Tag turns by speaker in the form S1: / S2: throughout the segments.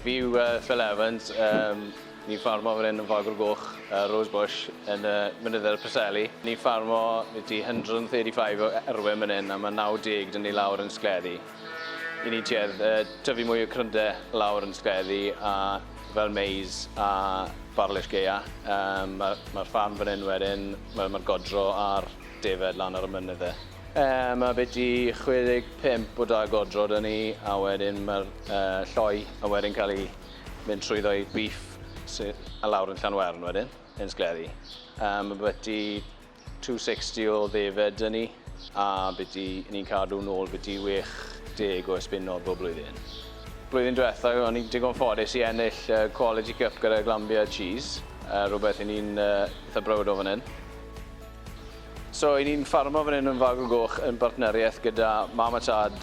S1: Fi yw Phil Evans, ni'n ffarmo fan hyn yn Fagr Goch, Rosebush, yn Mynydd Preseli. Ni'n ffarmo 135 erwyn fan hyn, a mae 90 dyn ni lawr yn Sgleddi. I ni tuedd tyfu mwy o cryndau lawr yn Sgleddi, a fel maize a barlish gaea. Mae'r ffarm fan hyn wedyn, mae'r godro a'r defed lan ar y mynydd. Mae byti 65 o da godro dyn ni, a wedyn mae'r lloi, a wedyn cael ei mynd trwyddo i beef a lawr yn Llanwern wedyn, yn Sgleddi. Mae byti 260 o ddefed dyn ni, a byti ni'n cadw nôl byti 60 o esbunod bob blwyddyn. Blwyddyn diwethaf, o'n i'n digon ffodus i ennill Quality Cup gyda Glambia Cheese, rhywbeth i ni'n eitha browd o fan hyn. So, i ni'n ffarmo fan hyn yn Fagr Goch yn bartneriaeth gyda mam a tad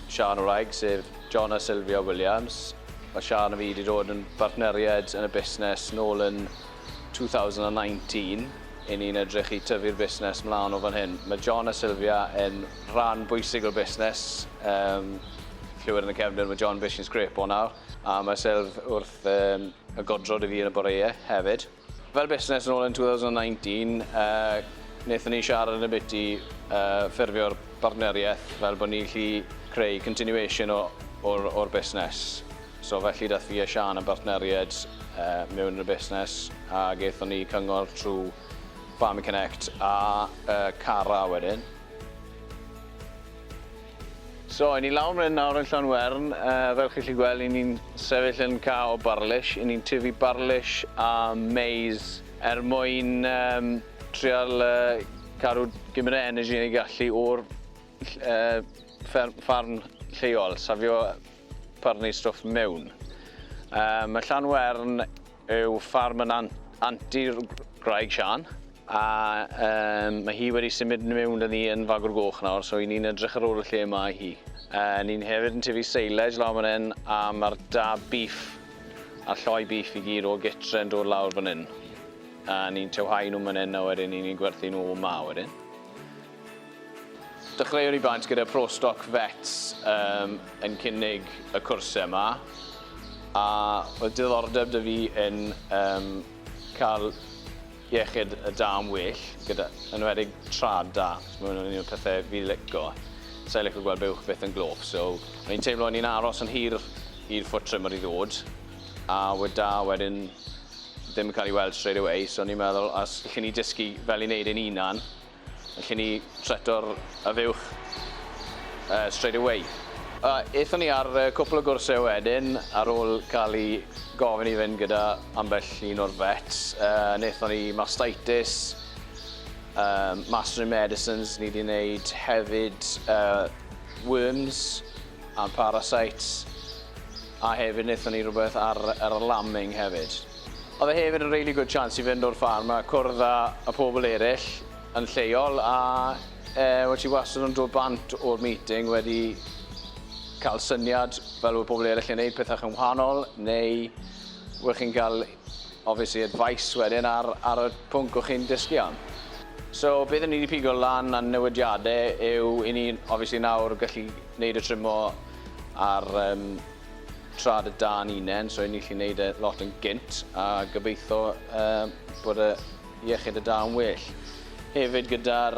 S1: Sian Wraig, sef John a Sylvia Williams. Mae Sian a fi wedi dod yn bartneriad yn y busnes nôl yn 2019. I ni'n edrych i tyfu'r busnes mlaen o fan hyn. Mae John a Sylvia yn rhan bwysig o'r busnes. Llwyr yn y cefndir, mae John Fishing Scrape o nawr. A mae Sylv wrth y godro dy fi yn y boreau hefyd. Fel busnes nôl yn 2019, wnaethon ni siarad yn y biti ffurfio'r bartneriaeth fel bod ni'n gallu creu continuation o'r busnes. So felly daeth fi a Sian yn bartneriad mewn yn y busnes a gaethon ni cyngor trwy Farming Connect a Cara wedyn. So, i ni lawr mynd nawr yn Llanwern, fel chi'n gallu gweld, i ni'n sefyll yn ca o barlish. I ni'n tyfu barlish a maize mwyn trial cadw gymryd energy yn ei gallu o'r ffarm lleol, safio parnu stwff mewn. Mae Llanwern yw ffarm yn anti'r Graig Sian, a mae hi wedi symud mewn â ni yn Fagr Goch nawr, so i ni'n edrych ar ôl y lle yma i hi. Ni'n hefyd yn tyfu seilage lawr fan hyn, a mae'r da beef a lloi beef i gyd o gytre yn dod lawr fan hyn. A ni'n tewhau nhw fan hyn a wedyn ni'n gwerthu nhw ma wedyn. Dechreuwn ni bant gyda Prostock Vets yn cynnig y cwrsau yma. A oedd diddordeb dy fi yn cael iechyd y dam well, gyda enwedig trad da. Mae'n un o'r pethau fi licio. Sa'n licio gweld buwch beth yn gloff. So, ni'n teimlo ni'n aros yn hir i'r foot trimmer i ddod. A wedyn ddim yn cael ei weld straight away, so ni'n meddwl os allwn ni dysgu fel i wneud ein unan, allwn ni treto'r y fuwch straight away. Eithon ni ar cwpl o gwrsau wedyn, ar ôl cael ei gofyn i fynd gyda ambell un o'r vets. Wnaethon ni mastitis, Master in Medicines, ni wedi wneud hefyd worms a parasites, a hefyd wnaethon ni rhywbeth ar lambing hefyd. Oedd e hefyd yn really good chance i fynd o'r ffarm a cwrdd â pobl eraill yn lleol, a wedi ti wastad yn dod bant o'r meeting wedi cael syniad fel oedd pobl eraill yn gwneud pethau yn wahanol, neu wedi chi'n cael, obviously, advice wedyn ar y pwnc o'ch chi'n dysgu am. So, beth ni wedi pigo lan a'n newidiadau yw i ni, obviously, nawr gallu gwneud y trimo ar trad y dan unen, so i ni'n gallu gwneud e lot yn gynt, a gobeithio bod y iechyd y dan well. Hefyd gyda'r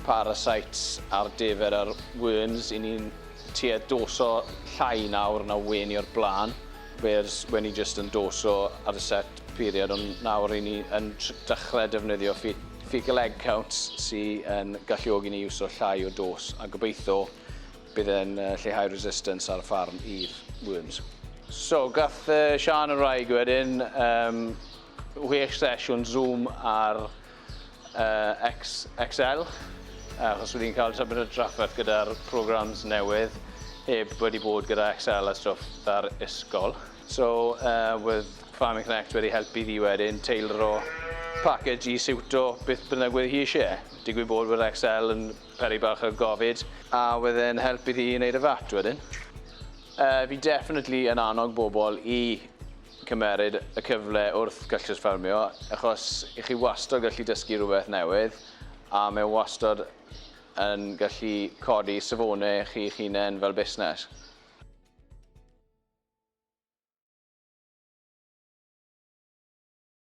S1: parasites a'r defed a'r worms, i ni'n tua doso llai nawr na wen i'r blaen, whereas when ni just yn doso ar y set period, ond nawr i ni yn dechrau defnyddio fecal egg counts sy'n galluogi ni iwso llai o dos, a gobeithio bydd e'n lleihau resistance ar y ffarm i'r worms. So, gath Sian Wraig wedyn 6 sesiwn Zoom ar XL, achos wedi'n cael tybed y trafferth gyda'r programs newydd, heb wedi bod gyda XL a stwff ar ysgol. So, with Farming Connect wedi helpu fi wedyn teilro package i siwto beth bynnag wedi hi eisiau. Digwydd bod with XL yn peri bach o gofid, a wedyn helpu fi i wneud y VAT wedyn. Fi definitely yn annog bobl i cymeryd y cyfle wrth gallu ffarmio, achos i chi wastad gallu dysgu rhywbeth newydd, a mae wastad yn gallu codi safonau chi'ch hunain fel busnes.